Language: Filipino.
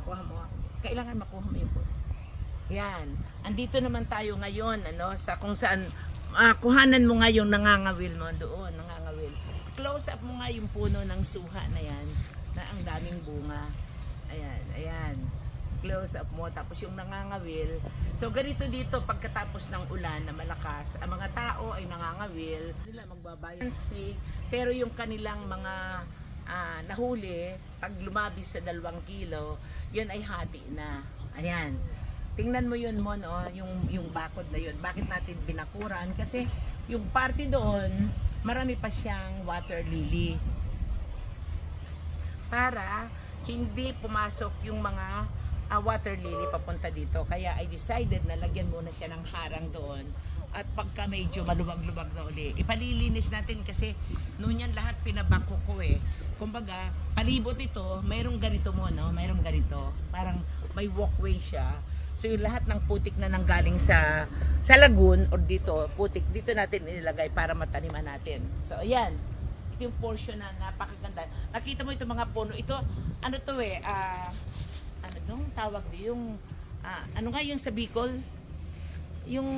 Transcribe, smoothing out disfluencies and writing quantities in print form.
Kuha mo. Kailangan makuha mo yung puno. Yan. Andito naman tayo ngayon, ano, sa kung saan kuhanan mo nga yung nangangawil mo doon, nangangawil. Close up mo nga yung puno ng suha na yan, na ang daming bunga. Ayan, ayan. Close up mo, tapos yung nangangawil. So ganito dito, pagkatapos ng ulan na malakas, ang mga tao ay nangangawil, nila magbabayad fee, pero yung kanilang mga nahuli, pag lumabis sa 2 kilo, yun ay hati na. Ayan. Tingnan mo yun mo, no? yung bakod na yun. Bakit natin binakuran? Kasi yung party doon, marami pa siyang water lily. Para hindi pumasok yung mga water lily papunta dito. Kaya I decided na lagyan muna siya ng harang doon. At pagka medyo maluwag-luwag na uli, ipalilinis natin kasi noon yan lahat pinabangko ko eh. Kumbaga, palibot ito, mayroong ganito mo, no? Mayroong ganito. Parang may walkway siya. So yung lahat ng putik na nanggaling sa lagoon or dito, putik, dito natin inilagay para mataniman natin. So ayan, ito yung portion na napakaganda. Nakita mo ito mga puno, ito, ano to eh, ano dong tawag yung, ano nga yung sa Bicol? Yung